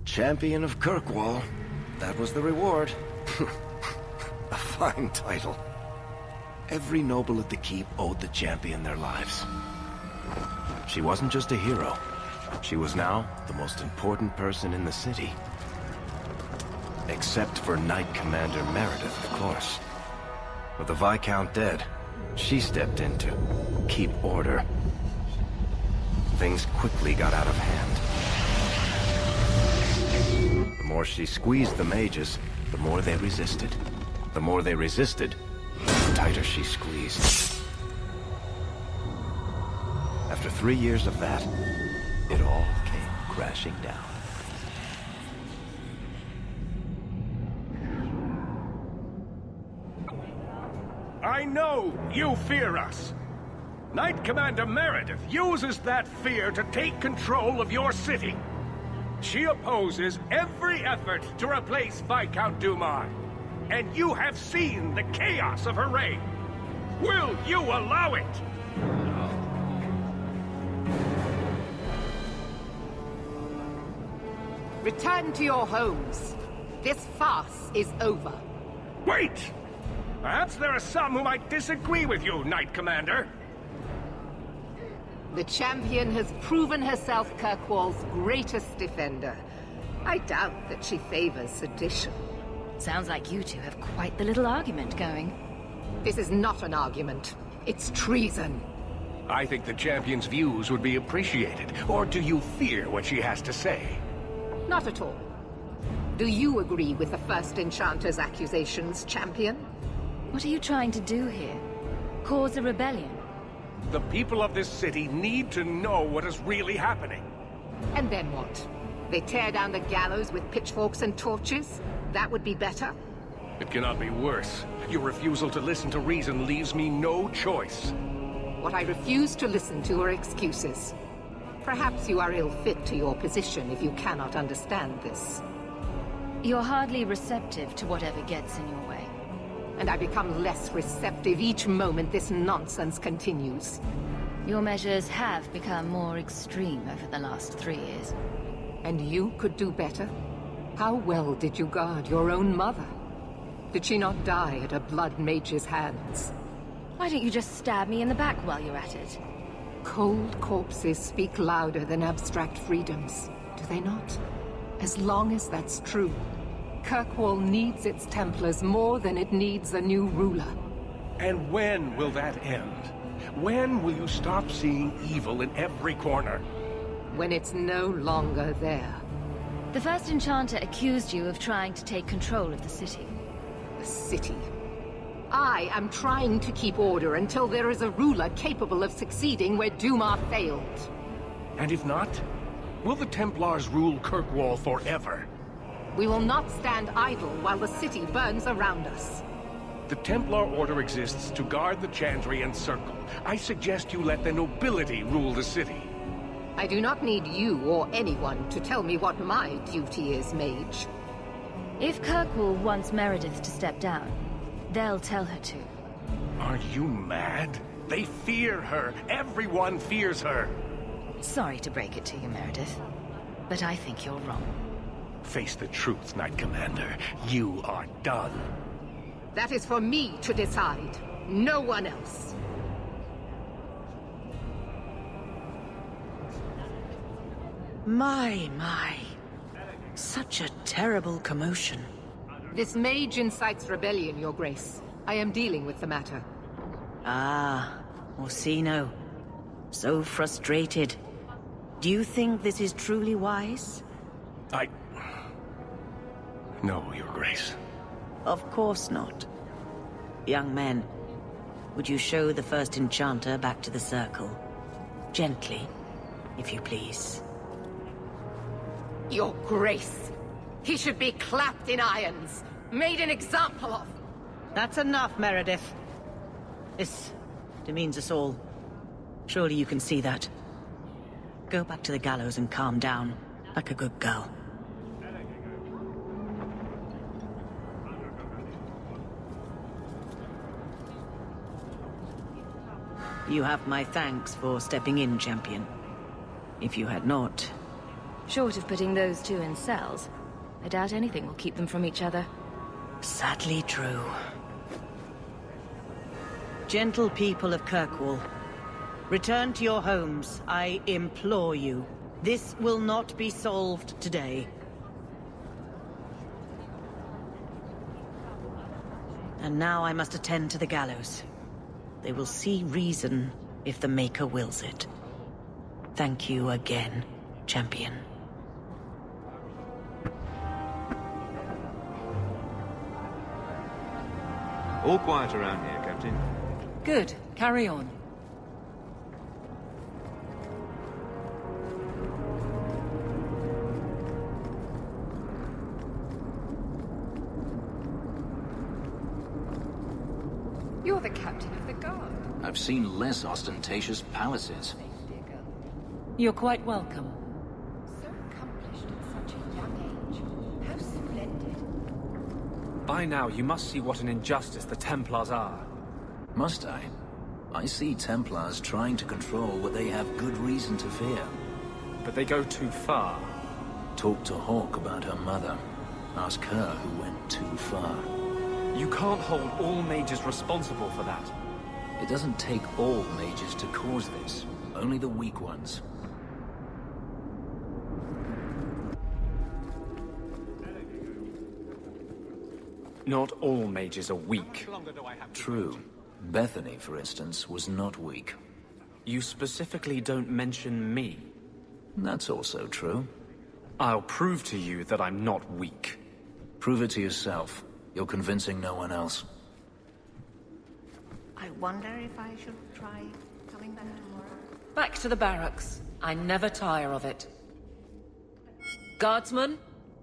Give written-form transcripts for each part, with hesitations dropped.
Champion of Kirkwall. That was the reward. A fine title. Every noble at the keep owed the champion their lives. She wasn't just a hero. She was now the most important person in the city. Except for Knight Commander Meredith, of course. With the Viscount dead, she stepped in to keep order. Things quickly got out of hand. The more she squeezed the mages, the more they resisted. The more they resisted, the tighter she squeezed. After 3 years of that, it all came crashing down. I know you fear us. Knight Commander Meredith uses that fear to take control of your city. She opposes every effort to replace Viscount Dumas. And you have seen the chaos of her reign. Will you allow it? Return to your homes. This farce is over. Wait! Perhaps there are some who might disagree with you, Knight Commander. The champion has proven herself Kirkwall's greatest defender. I doubt that she favors sedition. Sounds like you two have quite the little argument going. This is not an argument. It's treason. I think the champion's views would be appreciated. Or do you fear what she has to say? Not at all. Do you agree with the First Enchanter's accusations, champion? What are you trying to do here? Cause a rebellion? The people of this city need to know what is really happening. And then what? They tear down the gallows with pitchforks and torches? That would be better? It cannot be worse. Your refusal to listen to reason leaves me no choice. What I refuse to listen to are excuses. Perhaps you are ill-fit to your position if you cannot understand this. You're hardly receptive to whatever gets in your way. And I become less receptive each moment this nonsense continues. Your measures have become more extreme over the last 3 years. And you could do better? How well did you guard your own mother? Did she not die at a blood mage's hands? Why don't you just stab me in the back while you're at it? Cold corpses speak louder than abstract freedoms, do they not? As long as that's true, Kirkwall needs its Templars more than it needs a new ruler. And when will that end? When will you stop seeing evil in every corner? When it's no longer there. The First Enchanter accused you of trying to take control of the city. The city. I am trying to keep order until there is a ruler capable of succeeding where Dumas failed. And if not, will the Templars rule Kirkwall forever? We will not stand idle while the city burns around us. The Templar Order exists to guard the Chandrian Circle. I suggest you let the nobility rule the city. I do not need you or anyone to tell me what my duty is, Mage. If Kirkwall wants Meredith to step down, they'll tell her to. Are you mad? They fear her. Everyone fears her. Sorry to break it to you, Meredith, but I think you're wrong. Face the truth, Knight Commander. You are done. That is for me to decide. No one else. My. Such a terrible commotion. This mage incites rebellion, Your Grace. I am dealing with the matter. Ah, Orsino. So frustrated. Do you think this is truly wise? No, Your Grace. Of course not. Young men, would you show the First Enchanter back to the Circle? Gently, if you please. Your Grace. He should be clapped in irons, made an example of. That's enough, Meredith. This demeans us all. Surely you can see that. Go back to the gallows and calm down, like a good girl. You have my thanks for stepping in, champion. If you had not, Short of putting those two in cells, I doubt anything will keep them from each other. Sadly true. Gentle people of Kirkwall, return to your homes, I implore you. This will not be solved today. And now I must attend to the gallows. They will see reason if the Maker wills it. Thank you again, champion. All quiet around here, Captain. Good. Carry on. You're the captain of the guard. I've seen less ostentatious palaces. You're quite welcome. So accomplished at such a young age. How splendid. By now, you must see what an injustice the Templars are. Must I? I see Templars trying to control what they have good reason to fear. But they go too far. Talk to Hawke about her mother. Ask her who went too far. You can't hold all mages responsible for that. It doesn't take all mages to cause this. Only the weak ones. Not all mages are weak. True. Bethany, for instance, was not weak. You specifically don't mention me. That's also true. I'll prove to you that I'm not weak. Prove it to yourself. You're convincing no one else. I wonder if I should try coming back tomorrow. Back to the barracks. I never tire of it. Guardsmen,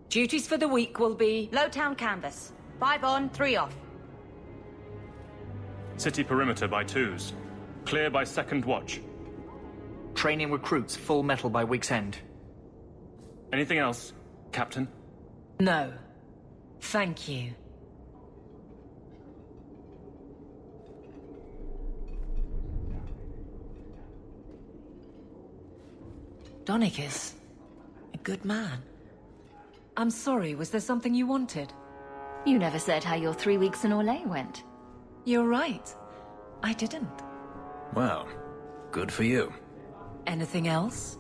duties for the week will be... Lowtown canvas. 5 on, 3 off. City perimeter by 2s. Clear by 2nd watch. Training recruits full metal by week's end. Anything else, Captain? No. Thank you. Donicus, a good man. I'm sorry, was there something you wanted? You never said how your 3 weeks in Orlais went. You're right. I didn't. Well, good for you. Anything else?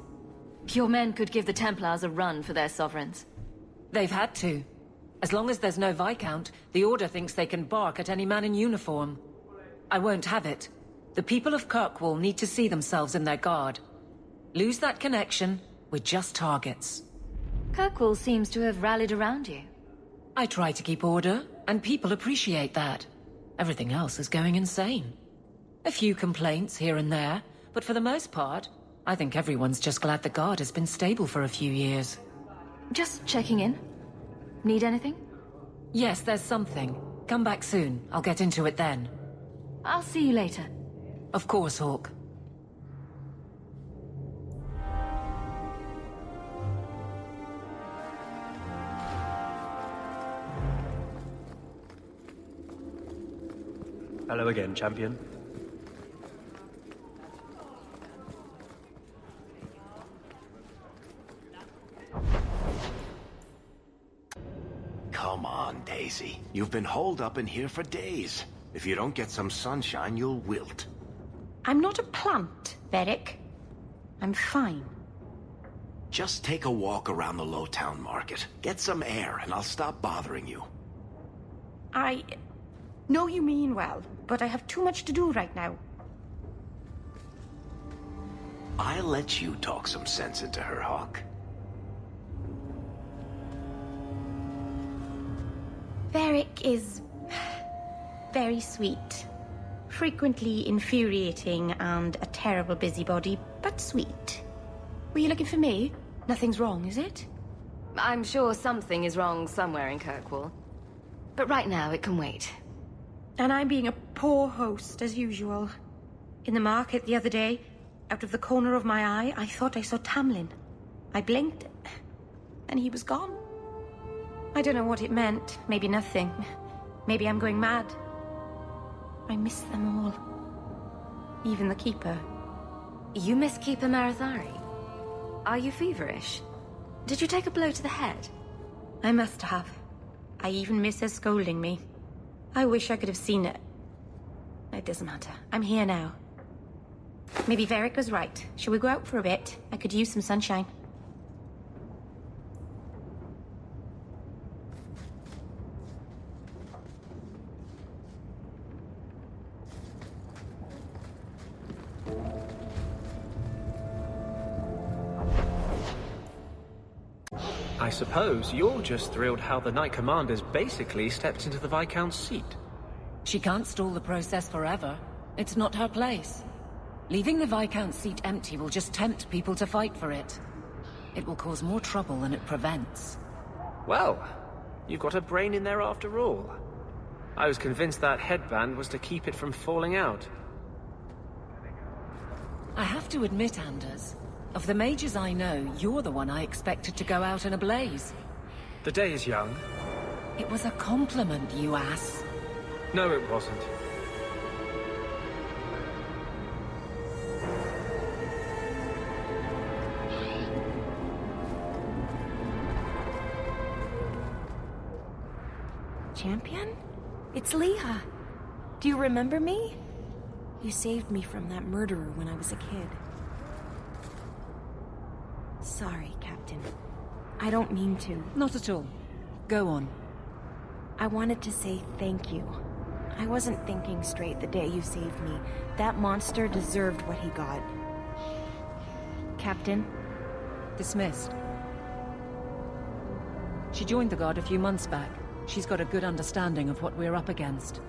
Your men could give the Templars a run for their sovereigns. They've had to. As long as there's no Viscount, the Order thinks they can bark at any man in uniform. I won't have it. The people of Kirkwall need to see themselves in their guard. Lose that connection, we're just targets. Kirkwall seems to have rallied around you. I try to keep order, and people appreciate that. Everything else is going insane. A few complaints here and there, but for the most part, I think everyone's just glad the guard has been stable for a few years. Just checking in. Need anything? Yes, there's something. Come back soon. I'll get into it then. I'll see you later. Of course, Hawke. Hello again, champion. Come on, Daisy. You've been holed up in here for days. If you don't get some sunshine, you'll wilt. I'm not a plant, Beric. I'm fine. Just take a walk around the Lowtown Market. Get some air, and I'll stop bothering you. I know you mean well, but I have too much to do right now. I'll let you talk some sense into her, Hawke. Beric is very sweet. Frequently infuriating and a terrible busybody, but sweet. Were you looking for me? Nothing's wrong, is it? I'm sure something is wrong somewhere in Kirkwall. But right now, it can wait. And I'm being a poor host, as usual. In the market the other day, out of the corner of my eye, I thought I saw Tamlin. I blinked, and he was gone. I don't know what it meant. Maybe nothing. Maybe I'm going mad. I miss them all. Even the Keeper. You miss Keeper Marathari? Are you feverish? Did you take a blow to the head? I must have. I even miss her scolding me. I wish I could have seen it. It doesn't matter. I'm here now. Maybe Varric was right. Shall we go out for a bit? I could use some sunshine. I suppose you're just thrilled how the Knight Commander's basically stepped into the Viscount's seat. She can't stall the process forever. It's not her place. Leaving the Viscount's seat empty will just tempt people to fight for it. It will cause more trouble than it prevents. Well, you've got a brain in there after all. I was convinced that headband was to keep it from falling out. I have to admit, Anders, of the mages I know, you're the one I expected to go out in a blaze. The day is young. It was a compliment, you ass. No, it wasn't. Champion? It's Leah. Do you remember me? You saved me from that murderer when I was a kid. Sorry, Captain. I don't mean to. Not at all. Go on. I wanted to say thank you. I wasn't thinking straight the day you saved me. That monster deserved what he got. Captain? Dismissed. She joined the Guard a few months back. She's got a good understanding of what we're up against.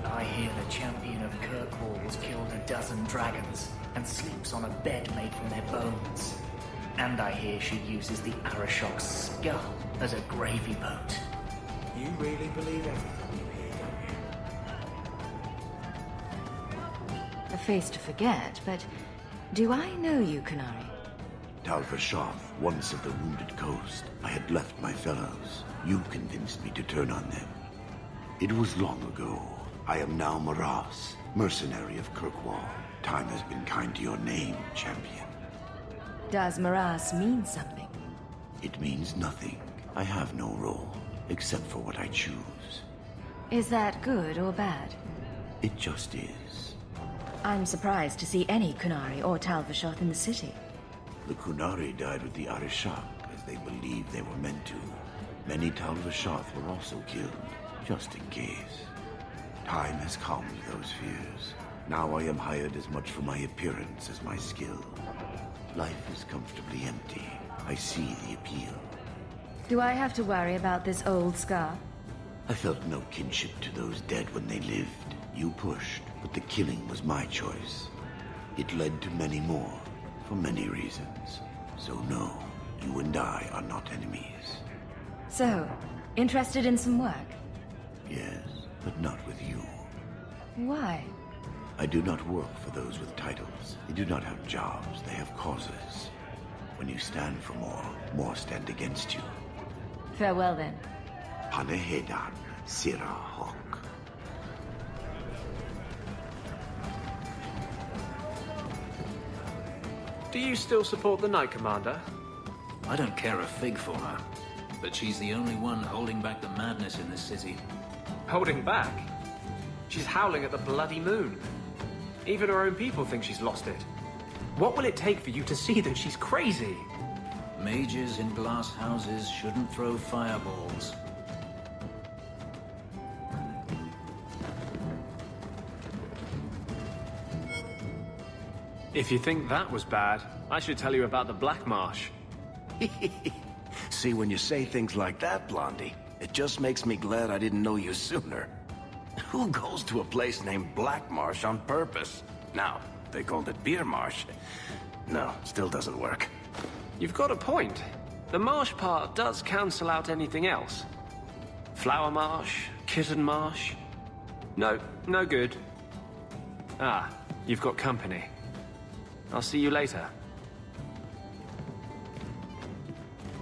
I hear the champion of Kirkwall has killed a dozen dragons and sleeps on a bed made from their bones. And I hear she uses the Arashok's skull as a gravy boat. You really believe everything you hear, don't you? A face to forget, but do I know you, Canary? Tal-Vashoth, once of the Wounded Coast. I had left my fellows. You convinced me to turn on them. It was long ago. I am now Maras, mercenary of Kirkwall. Time has been kind to your name, champion. Does Maras mean something? It means nothing. I have no role, except for what I choose. Is that good or bad? It just is. I'm surprised to see any Kunari or Tal-Vashoth in the city. The Kunari died with the Arishok, as they believed they were meant to. Many Tal-Vashoth were also killed, just in case. Time has calmed those fears. Now I am hired as much for my appearance as my skill. Life is comfortably empty. I see the appeal. Do I have to worry about this old scar? I felt no kinship to those dead when they lived. You pushed, but the killing was my choice. It led to many more, for many reasons. So no, you and I are not enemies. So, interested in some work? Yes, but not with you. Why? I do not work for those with titles. They do not have jobs, they have causes. When you stand for more, more stand against you. Farewell then. Panehedan, Sira Hawk. Do you still support the Knight Commander? I don't care a fig for her, but she's the only one holding back the madness in this city. Holding back? She's howling at the bloody moon. Even her own people think she's lost it. What will it take for you to see that she's crazy? Mages in glass houses shouldn't throw fireballs. If you think that was bad, I should tell you about the Black Marsh. See, when you say things like that, Blondie, it just makes me glad I didn't know you sooner. Who goes to a place named Black Marsh on purpose? Now, they called it Beer Marsh. No, still doesn't work. You've got a point. The marsh part does cancel out anything else. Flower Marsh? Kitten Marsh? No, no good. Ah, you've got company. I'll see you later.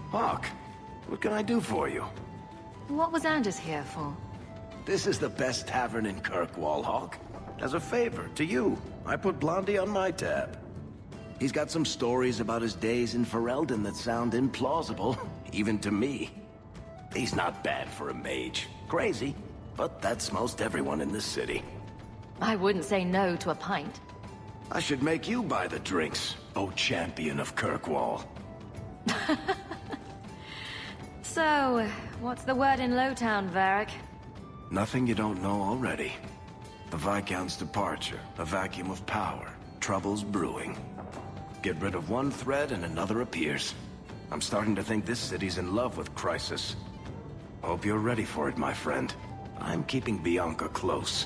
Hawk, what can I do for you? What was Anders here for? This is the best tavern in Kirkwall, Hawk. As a favor to you, I put Blondie on my tab. He's got some stories about his days in Ferelden that sound implausible, even to me. He's not bad for a mage. Crazy, but that's most everyone in this city. I wouldn't say no to a pint. I should make you buy the drinks, oh champion of Kirkwall. So, what's the word in Lowtown, Varric? Nothing you don't know already. The Viscount's departure, a vacuum of power, troubles brewing. Get rid of one thread and another appears. I'm starting to think this city's in love with Crisis. Hope you're ready for it, my friend. I'm keeping Bianca close.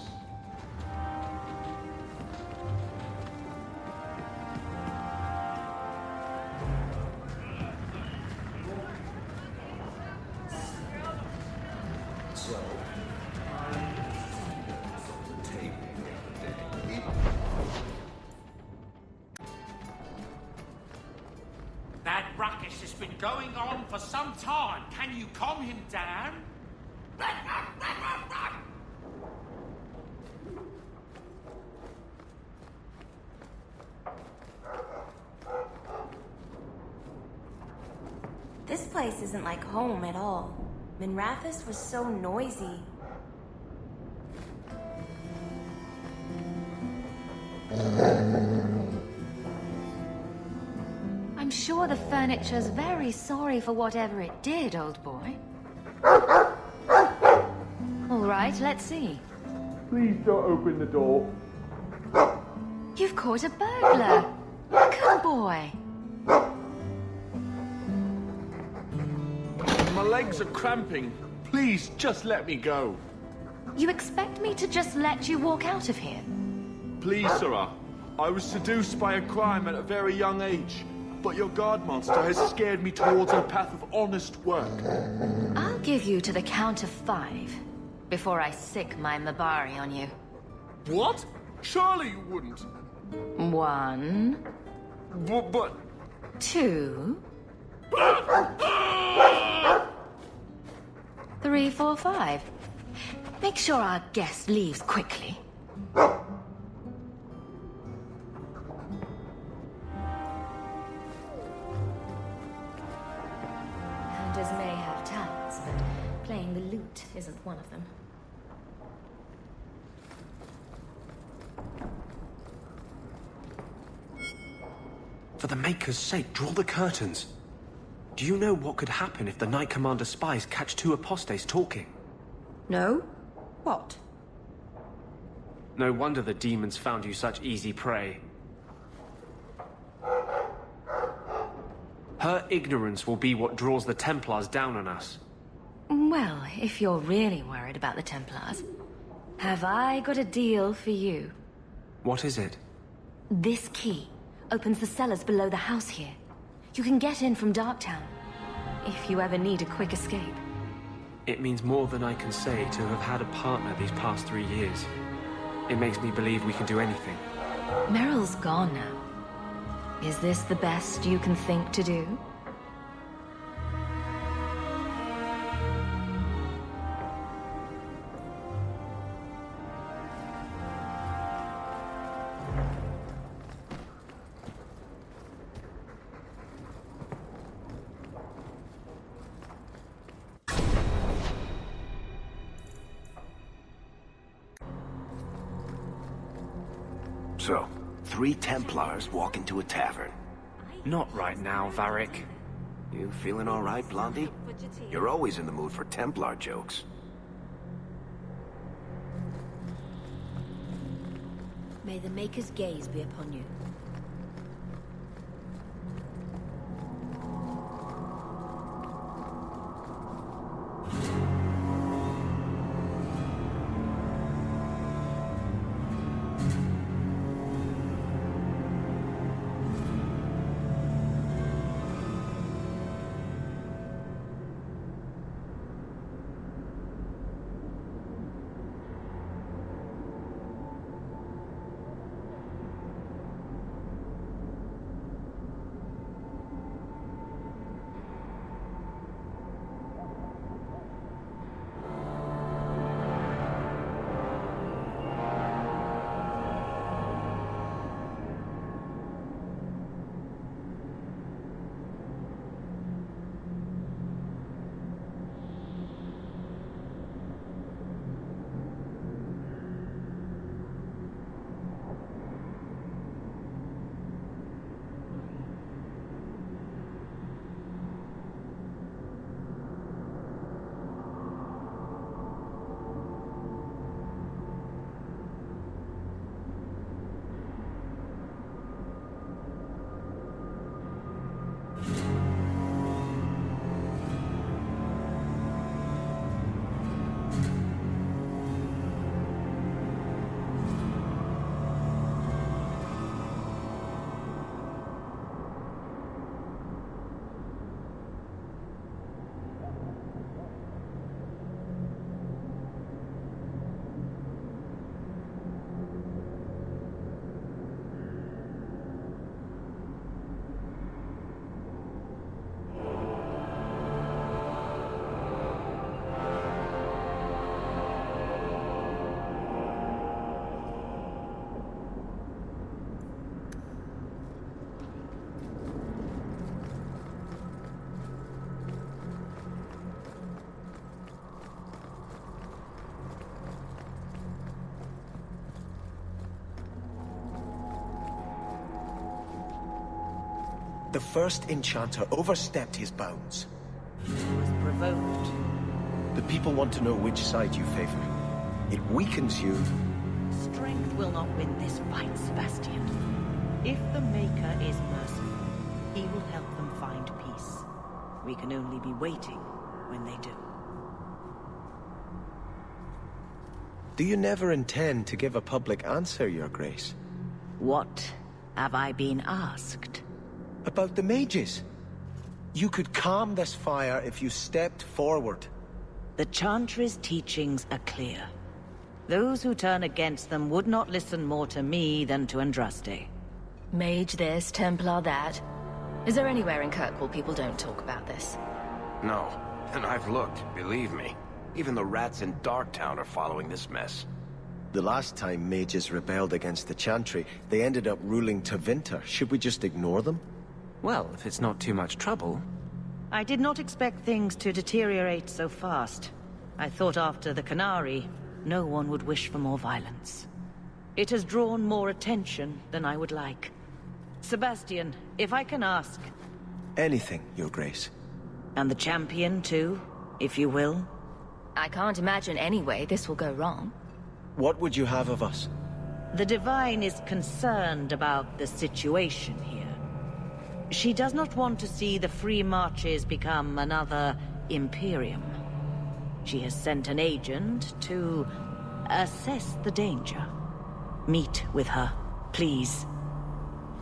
That ruckus has been going on for some time. Can you calm him down? This place isn't like home at all. Minrathous was so noisy. I'm sure the furniture's very sorry for whatever it did, old boy. All right, let's see. Please don't open the door. You've caught a burglar. Good boy. My legs are cramping. Please, just let me go. You expect me to just let you walk out of here? Please, sirrah. I was seduced by a crime at a very young age, but your guard monster has scared me towards a path of honest work. I'll give you to the count of 5 before I sick my Mabari on you. What? Surely you wouldn't. 1. But... 2. 3, 4, 5. Make sure our guest leaves quickly. Hunters may have talents, but playing the lute isn't one of them. For the Maker's sake, draw the curtains. Do you know what could happen if the Knight Commander spies catch 2 apostates talking? No? What? No wonder the demons found you such easy prey. Her ignorance will be what draws the Templars down on us. Well, if you're really worried about the Templars, have I got a deal for you? What is it? This key opens the cellars below the house here. You can get in from Darktown, if you ever need a quick escape. It means more than I can say to have had a partner these past 3 years. It makes me believe we can do anything. Meryl's gone now. Is this the best you can think to do? So, 3 Templars walk into a tavern. Not right now, Varric. You feeling all right, Blondie? You're always in the mood for Templar jokes. May the Maker's gaze be upon you. The first enchanter overstepped his bounds. He was provoked. The people want to know which side you favor. It weakens you. Strength will not win this fight, Sebastian. If the Maker is merciful, he will help them find peace. We can only be waiting when they do. Do you never intend to give a public answer, Your Grace? What have I been asked? About the mages. You could calm this fire if you stepped forward. The Chantry's teachings are clear. Those who turn against them would not listen more to me than to Andraste. Mage this, Templar that. Is there anywhere in Kirkwall people don't talk about this? No, and I've looked, believe me. Even the rats in Darktown are following this mess. The last time mages rebelled against the Chantry, they ended up ruling Tevinter. Should we just ignore them? Well, if it's not too much trouble. I did not expect things to deteriorate so fast. I thought after the Canary, no one would wish for more violence. It has drawn more attention than I would like. Sebastian, if I can ask... Anything, Your Grace. And the champion, too, if you will? I can't imagine any way this will go wrong. What would you have of us? The Divine is concerned about the situation here. She does not want to see the Free Marches become another Imperium. She has sent an agent to assess the danger. Meet with her, please.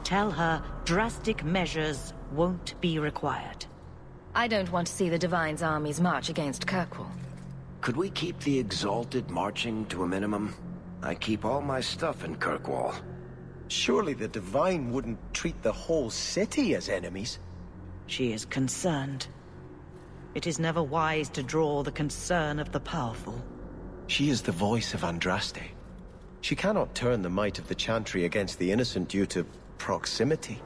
Tell her drastic measures won't be required. I don't want to see the Divine's armies march against Kirkwall. Could we keep the Exalted marching to a minimum? I keep all my stuff in Kirkwall. Surely the Divine wouldn't treat the whole city as enemies. She is concerned. It is never wise to draw the concern of the powerful. She is the voice of Andraste. She cannot turn the might of the Chantry against the innocent due to proximity.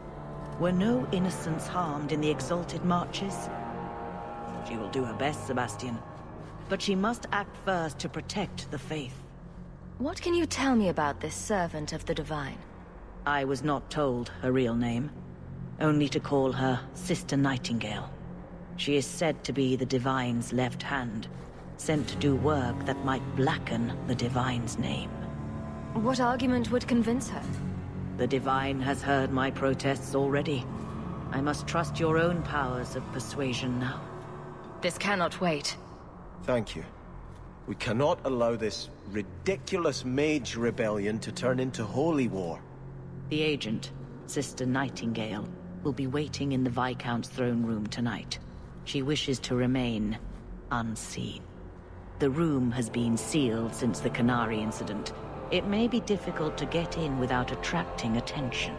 Were no innocents harmed in the Exalted marches? She will do her best, Sebastian. But she must act first to protect the faith. What can you tell me about this servant of the Divine? I was not told her real name. Only to call her Sister Nightingale. She is said to be the Divine's left hand, sent to do work that might blacken the Divine's name. What argument would convince her? The Divine has heard my protests already. I must trust your own powers of persuasion now. This cannot wait. Thank you. We cannot allow this ridiculous mage rebellion to turn into holy war. The agent, Sister Nightingale, will be waiting in the Viscount's throne room tonight. She wishes to remain unseen. The room has been sealed since the Canary incident. It may be difficult to get in without attracting attention.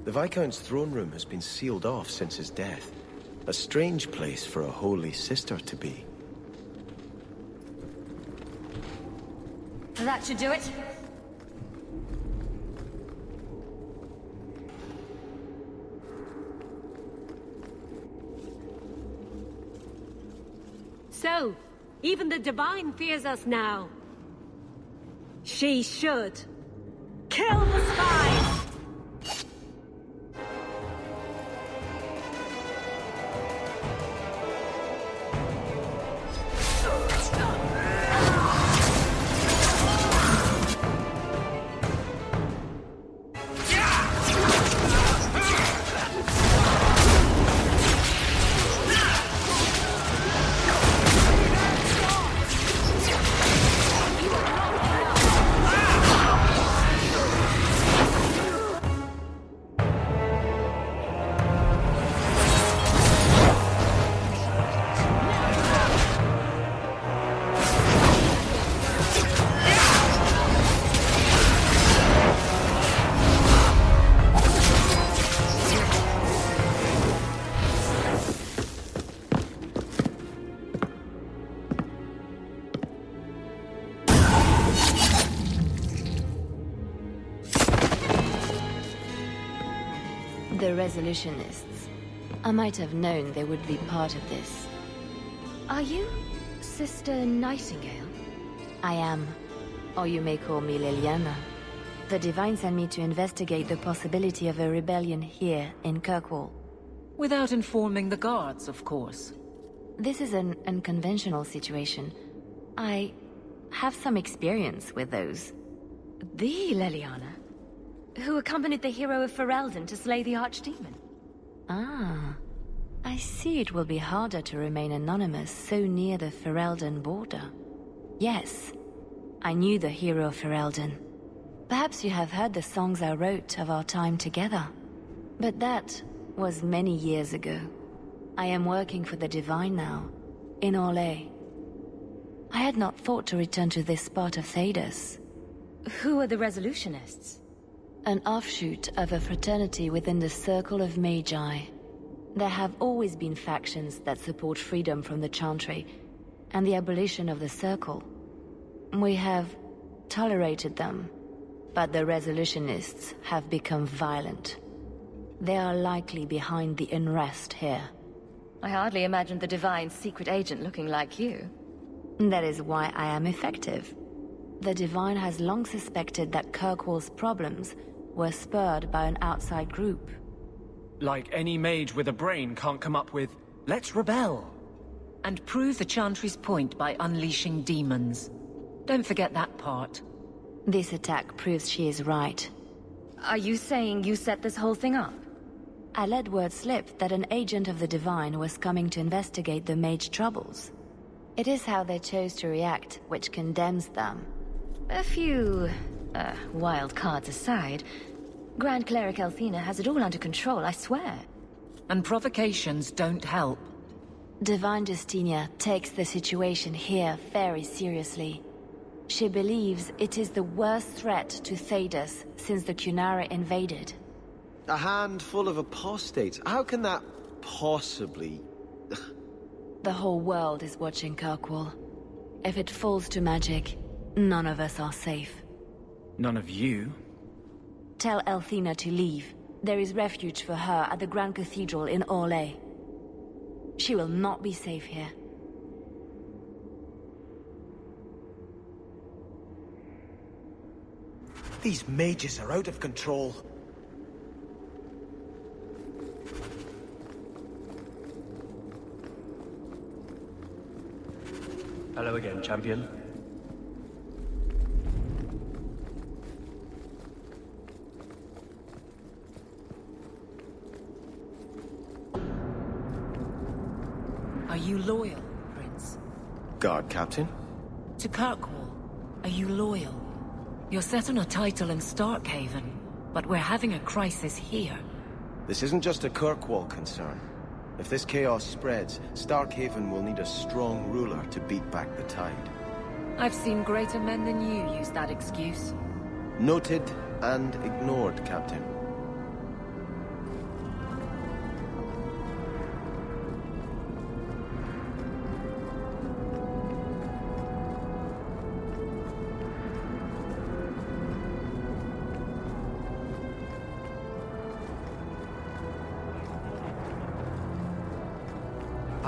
The Viscount's throne room has been sealed off since his death. A strange place for a holy sister to be. That should do it. So, even the Divine fears us now. She should. Kill the spies! The Resolutionists. I might have known they would be part of this. Are you Sister Nightingale? I am. Or you may call me Liliana. The Divine sent me to investigate the possibility of a rebellion here in Kirkwall. Without informing the guards, of course. This is an unconventional situation. I have some experience with those. The Liliana? Who accompanied the hero of Ferelden to slay the Archdemon? Ah. I see it will be harder to remain anonymous so near the Ferelden border. Yes, I knew the hero of Ferelden. Perhaps you have heard the songs I wrote of our time together. But that was many years ago. I am working for the Divine now, in Orlais. I had not thought to return to this part of Thedas. Who are the Resolutionists? An offshoot of a fraternity within the Circle of Magi. There have always been factions that support freedom from the Chantry and the abolition of the Circle. We have tolerated them, but the Resolutionists have become violent. They are likely behind the unrest here. I hardly imagined the Divine's secret agent looking like you. That is why I am effective. The Divine has long suspected that Kirkwall's problems were spurred by an outside group. Like any mage with a brain can't come up with, let's rebel. And prove the Chantry's point by unleashing demons. Don't forget that part. This attack proves she is right. Are you saying you set this whole thing up? I let word slip that an agent of the Divine was coming to investigate the mage troubles. It is how they chose to react which condemns them. A few, wild cards aside, Grand Cleric Althena has it all under control, I swear. And provocations don't help. Divine Justinia takes the situation here very seriously. She believes it is the worst threat to Thedas since the Cunara invaded. A handful of apostates? How can that possibly... The whole world is watching Kirkwall. If it falls to magic, none of us are safe. None of you? Tell Althena to leave. There is refuge for her at the Grand Cathedral in Orlais. She will not be safe here. These mages are out of control. Hello again, champion. Are you loyal, Prince? Guard Captain? To Kirkwall, are you loyal? You're set on a title in Starkhaven, but we're having a crisis here. This isn't just a Kirkwall concern. If this chaos spreads, Starkhaven will need a strong ruler to beat back the tide. I've seen greater men than you use that excuse. Noted and ignored, Captain.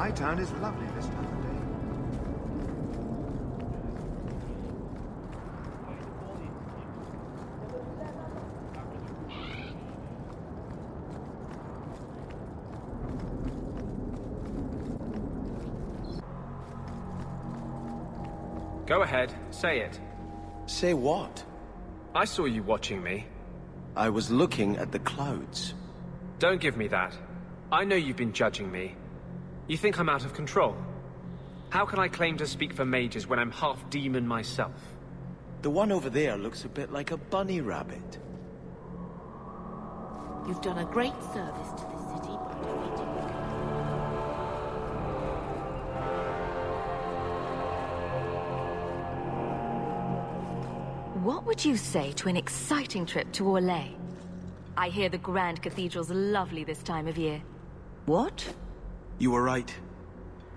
Hightown is lovely this time of day. Go ahead, say it. Say what? I saw you watching me. I was looking at the clouds. Don't give me that. I know you've been judging me. You think I'm out of control? How can I claim to speak for mages when I'm half demon myself? The one over there looks a bit like a bunny rabbit. You've done a great service to the city by defeating the What would you say to an exciting trip to Orlais? I hear the Grand Cathedral's lovely this time of year. What? You were right.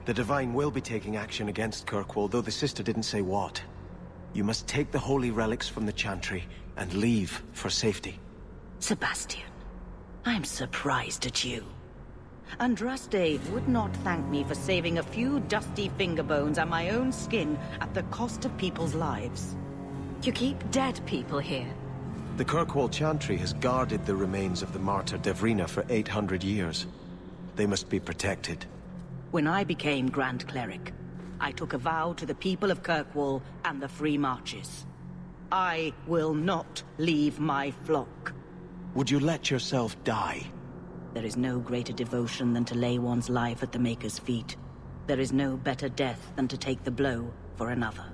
The Divine will be taking action against Kirkwall, though the sister didn't say what. You must take the holy relics from the Chantry and leave for safety. Sebastian, I'm surprised at you. Andraste would not thank me for saving a few dusty finger bones and my own skin at the cost of people's lives. You keep dead people here. The Kirkwall Chantry has guarded the remains of the martyr Devrina for 800 years. They must be protected. When I became Grand Cleric, I took a vow to the people of Kirkwall and the Free Marches. I will not leave my flock. Would you let yourself die? There is no greater devotion than to lay one's life at the Maker's feet. There is no better death than to take the blow for another.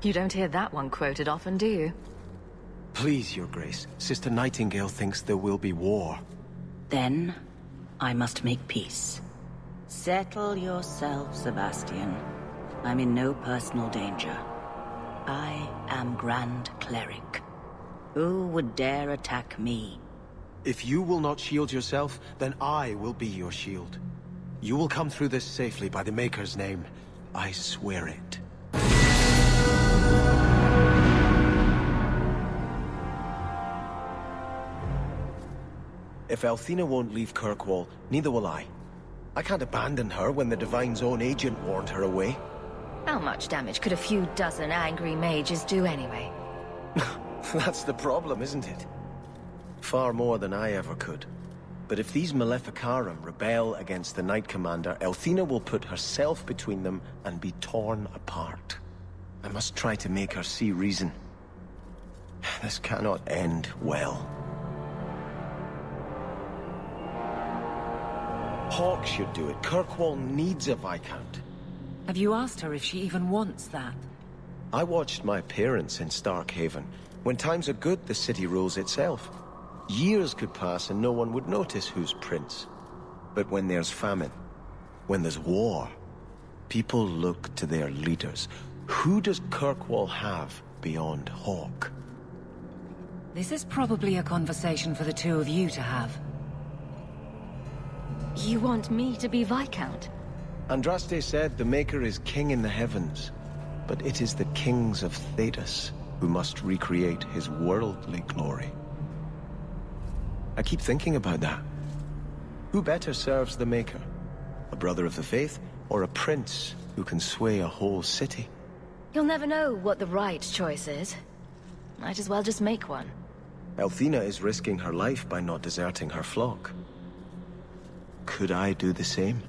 You don't hear that one quoted often, do you? Please, Your Grace. Sister Nightingale thinks there will be war. Then, I must make peace. Settle yourself, Sebastian. I'm in no personal danger. I am Grand Cleric. Who would dare attack me? If you will not shield yourself, then I will be your shield. You will come through this safely by the Maker's name. I swear it. If Althena won't leave Kirkwall, neither will I. I can't abandon her when the Divine's own agent warned her away. How much damage could a few dozen angry mages do anyway? That's the problem, isn't it? Far more than I ever could. But if these Maleficarum rebel against the Knight Commander, Althena will put herself between them and be torn apart. I must try to make her see reason. This cannot end well. Hawke should do it. Kirkwall needs a Viscount. Have you asked her if she even wants that? I watched my parents in Starkhaven. When times are good, the city rules itself. Years could pass and no one would notice who's prince. But when there's famine, when there's war, people look to their leaders. Who does Kirkwall have beyond Hawke? This is probably a conversation for the two of you to have. You want me to be Viscount? Andraste said the Maker is king in the heavens, but it is the kings of Thedas who must recreate his worldly glory. I keep thinking about that. Who better serves the Maker? A brother of the faith, or a prince who can sway a whole city? You'll never know what the right choice is. Might as well just make one. Althena is risking her life by not deserting her flock. Could I do the same?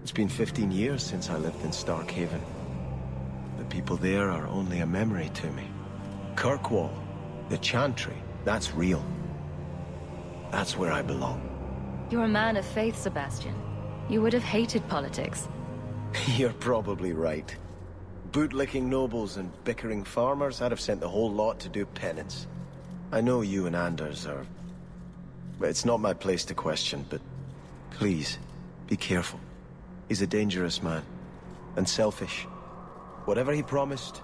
It's been 15 years since I lived in Starkhaven. The people there are only a memory to me. Kirkwall, the Chantry, that's real. That's where I belong. You're a man of faith, Sebastian. You would have hated politics. You're probably right. Bootlicking nobles and bickering farmers, I'd have sent the whole lot to do penance. I know you and Anders are... It's not my place to question, but please, be careful. He's a dangerous man, and selfish. Whatever he promised,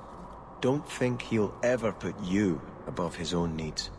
don't think he'll ever put you above his own needs.